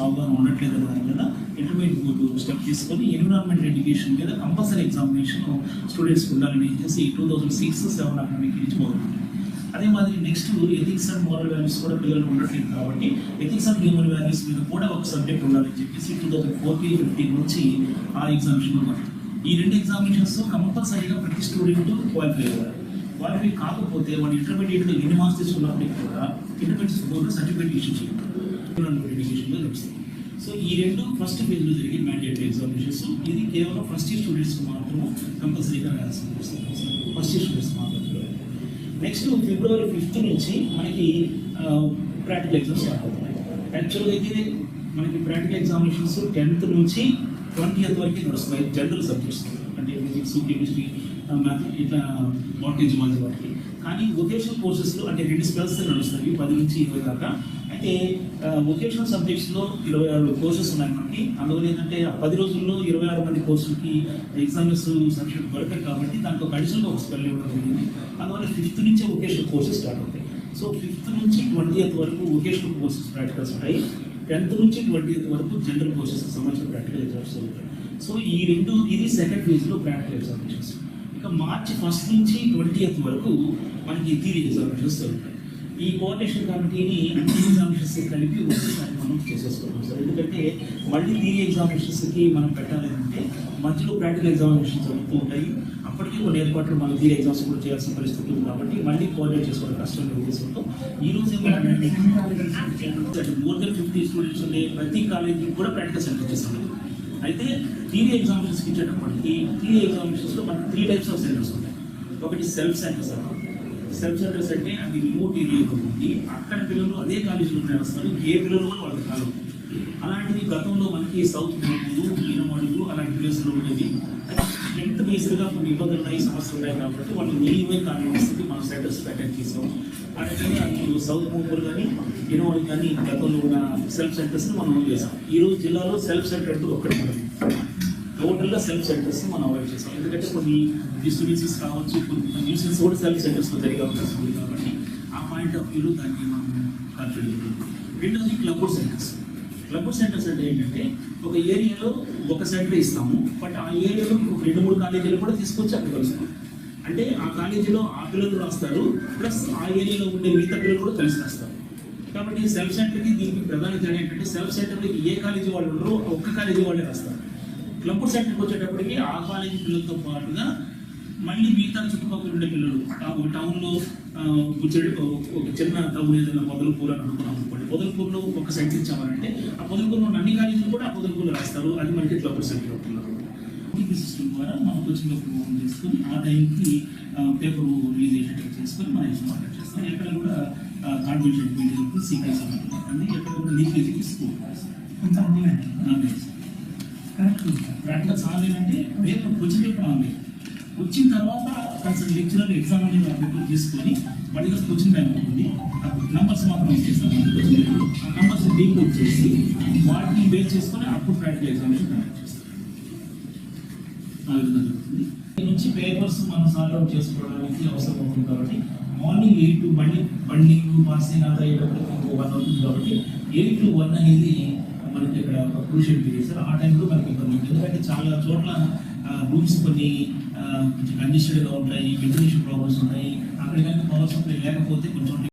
అవగాహన ఉండట్లేదు దాని మీద ఇంటర్మీడియట్ బోర్డు స్టెప్ తీసుకొని ఎన్విరాన్మెంట్ ఎడ్యుకేషన్ మీద కంపల్సరీ ఎగ్జామినేషన్ స్టూడెంట్స్కి ఉండాలని చెప్పేసి 2006-07 అకాడమిక్ నుంచి మొదలుపెట్టింది. అదే మాదిరి next ethics and moral values కూడా పిల్లలు ఉండట్లేదు కాబట్టి ఎథిక్స్ అండ్ హ్యూమన్ వాల్యూస్ మీద కూడా ఒక సబ్జెక్ట్ ఉండాలని చెప్పేసి 2014-15 నుంచి ఆ ఎగ్జామినేషన్ ఉన్నారు. ఈ 2 ఎగ్జామినేషన్స్ కంపల్సరీగా ప్రతి స్టూడెంట్ క్వాలిఫై అవ్వాలి. క్వాలిఫై కాకపోతే వాడు ఇంటర్మీడియట్లో ఎన్ని మార్క్స్ తీసుకున్నప్పటికీ కూడా ఇంటర్మీడియట్ బోర్డు సర్టిఫికేట్ ఇష్యూ చేయాలి ఎడ్యుకేషన్లో నడుస్తుంది. సో ఈ 2 ఫస్ట్ ఫేజ్లో జరిగే మ్యాండేటరీ ఎగ్జామినేషన్స్. ఇది కేవలం ఫస్ట్ ఇయర్ స్టూడెంట్స్కి మాత్రము కంపల్సరీగా రాయాల్సిన ఫస్ట్ ఇయర్ స్టూడెంట్స్ మాత్రమే. నెక్స్ట్ February 5th నుంచి మనకి ప్రాక్టికల్ ఎగ్జామ్స్ స్టార్ట్ అవుతున్నాయి. యాక్చువల్గా అయితే మనకి ప్రాక్టికల్ ఎగ్జామినేషన్స్ 10th నుంచి 20th వరకు నడుస్తున్నాయి జనరల్ సబ్జెక్ట్స్, అంటే ఫిజిక్స్, కెమిస్ట్రీ, మ్యాథ్, ఇట్లా బాటనీ, జువాలజీ వాటికి. కానీ వొకేషనల్ కోర్సెస్లో అంటే 2 స్పెల్స్ నడుస్తాయి 10 నుంచి 20 దాకా. అయితే వొకేషనల్ సబ్జెక్ట్స్లో 26 కోర్సెస్ ఉన్నాయి మనకి. అందువల్ల ఏంటంటే 10 రోజుల్లో 26 మంది కోర్సులకి ఎగ్జామ్స్ సబ్జెక్ట్ దొరకాయి కాబట్టి దాంట్లో అడిషనల్గా ఒక స్పెల్ ఇవ్వడం జరిగింది. అందువల్ల 5th నుంచే వొకేషనల్ కోర్సెస్ స్టార్ట్ అవుతాయి. సో 5th నుంచి 20th వరకు వొకేషనల్ కోర్సెస్ ప్రాక్టికల్స్ ఉంటాయి. 10th నుంచి 20th వరకు జనరల్ కోర్సెస్ సంబంధించిన ప్రాక్టికల్ ఎగ్జామ్స్ జరుగుతాయి. సో ఇది సెకండ్ ఫేజ్లో ప్రాక్టికల్ ఎగ్జామినేషన్స్. ఇక March 1st నుంచి 20th వరకు మనకి థియరీ ఎగ్జామినేషన్స్ జరుగుతాయి. ఈ కోఆర్డినేషన్ కమిటీని అన్ని ఎగ్జామినేషన్స్ కలిపి ఒకసారి మనం చేసేసుకుంటాం సార్. ఎందుకంటే మళ్ళీ థియరీ ఎగ్జామినేషన్స్కి మనం పెట్టాలంటే మధ్యలో ప్రాక్టికల్ ఎగ్జామినేషన్స్ జరుగుతూ ఉంటాయి. అప్పటికీ కొన్ని ఏర్పాట్లు మనం థియరీ ఎగ్జామ్స్ కూడా చేయాల్సిన పరిస్థితి ఉంది కాబట్టి మళ్ళీ కోఆర్డినేట్ చేసుకోవడం కష్టం ఉద్దేశంతో ఈ రోజు మోర్ దెన్ 50 స్టూడెంట్స్ ఉండే ప్రతి కాలేజీకి కూడా ప్రాక్టికల్ సెంటర్ చేస్తాం. అయితే థియరీ ఎగ్జామినేషన్స్కి ఇచ్చేటప్పటికి థియరీ ఎగ్జామినేషన్స్లో మనకి 3 టైప్స్ ఆఫ్ సెంటర్స్ ఉంటాయి. ఒకటి సెల్ఫ్ సెంటర్స్ అన్నమాట. సెల్ఫ్ సెంటర్స్ అంటే అది రిమోట్ ఏరియాలో ఉంది. అక్కడ పిల్లలు అదే కాలేజీలో వస్తారు, ఏ పిల్లలు కూడా వాళ్ళకి కాదు. అలాంటిది గతంలో మనకి సౌత్ మోడలు, ఈనమోడలు అలాంటి ప్లేస్లో ఉండేది. ఎంత బేస్డ్గా కొన్ని ఇబ్బందులు ఉన్నాయి, సమస్యలు ఉన్నాయి కాబట్టి వాళ్ళు నియమై కాలేజీకి మనం సెంటర్స్ అటెండ్ చేసాం. అదేవిధంగా అందులో సౌత్ మోడల్ కానీ ఈనమోడల్ కానీ గతంలో ఉన్న సెల్ఫ్ సెంటర్స్ని మనం చేసాం. ఈరోజు జిల్లాలో సెల్ఫ్ సెంటర్ అంటూ ఒక్కటి మనం టోటల్గా సెల్ఫ్ సెంటర్స్ మనం అవాయిడ్ చేస్తాం. ఎందుకంటే కొన్ని డిస్టర్బెన్సెస్ కావచ్చు, కొన్ని న్యూసెన్స్ కూడా సెల్ఫ్ సెంటర్స్లో జరిగే అవకాశం ఉంది కాబట్టి ఆ పాయింట్ ఆఫ్ వ్యూలో దాన్ని మనం కాన్ఫిడెంట్ ఉంటుంది. రెండోది క్లబ్వుడ్ సెంటర్స్. క్లబ్వుడ్ సెంటర్స్ అంటే ఏంటంటే ఒక ఏరియాలో ఒక సెంటర్ ఇస్తాము, బట్ ఆ ఏరియాలో 2-3 కాలేజీలు కూడా తీసుకొచ్చి అక్కడ కలుస్తాం. అంటే ఆ కాలేజీలో ఆ పిల్లలు రాస్తారు, ప్లస్ ఆ ఏరియాలో ఉండే మిగతా పిల్లలు కూడా కలిసి రాస్తారు. కాబట్టి సెల్ఫ్ సెంటర్కి దీనికి ప్రధాన తేడా ఏంటంటే సెల్ఫ్ సెంటర్కి ఏ కాలేజీ వాళ్ళు ఉండరో ఒక్క కాలేజీ వాళ్ళే రాస్తారు. క్లబ్వుడ్ సెంటర్కి వచ్చేటప్పటికి ఆ కాలేజీ పిల్లలతో పాటుగా మళ్ళీ మిగతా చుట్టుపక్కల ఉండే పిల్లలు ఒక టౌన్లో ఒక చిన్న టౌన్ ఏదైనా పొదలకూరు అని అనుకున్నాం అనుకోండి. పొదలకూరులో ఒక సెంటర్ ఇచ్చామనంటే ఆ పొదలకూరులో అన్ని కాలేజీలు కూడా ఆ పొదలకూరులో రాస్తారు. అది మనకి క్లబ్వుడ్ సెంటర్ అవుతున్నారు. ఈ సిస్టమ్ ద్వారా మనం కోచింగ్ ఓపెన్ చేసుకొని ఆ టైంకి పేపర్ రిలీజ్ అయ్యేటట్టు చేసుకొని మనం ఎగ్జామ్ అటెండ్ చేస్తాం. ఎక్కడ కూడా కాన్ఫిడెన్షియల్ మీటింగ్కి సీక్రెట్స్ అంటే ఎక్కడ కూడా లీకేజ్కి స్కూల్ ప్రాక్టికల్స్ ఆన్లైన్ అంటే రేపు కోచింగ్ పేపర్ ఆన్లైన్ వచ్చిన తర్వాత కన్సల్ట్ లెక్చరర్ ఎగ్జామ్ అనేది పేపర్ తీసుకొని వాటి కోచింగ్ టైం ఉంటుంది. నంబర్స్ మాత్రం ఇచ్చేస్తాం. ఆ నంబర్స్ డీకోడ్ చేసి వాటిని బేస్ చేసుకొని అప్పుడు ప్రాక్టికల్ ఎగ్జామినేషన్ కండక్ట్ చేస్తాం. ఆ విధంగా జరుగుతుంది. దీని నుంచి పేపర్స్ మనం సార్ట్ అవుట్ చేసుకోవడానికి అవసరం అవుతుంది కాబట్టి మార్నింగ్ 8 to బండింగ్ పాసింగ్ అంతా అయ్యేటప్పుడు 1 అవుతుంది కాబట్టి 8 to 1 అనేది మనకి ఇక్కడ క్రూషియల్ పీరియడ్ సార్. ఆ టైంలో మనకి ఇబ్బంది ఉంటుంది. ఎందుకంటే చాలా చోట్ల రూమ్స్ కొన్ని కండిషన్గా ఉంటాయి, వెంటిలేషన్ ప్రాబ్లమ్స్ ఉంటాయి. అక్కడ కానీ పవర్ సప్లై లేకపోతే కొంచెం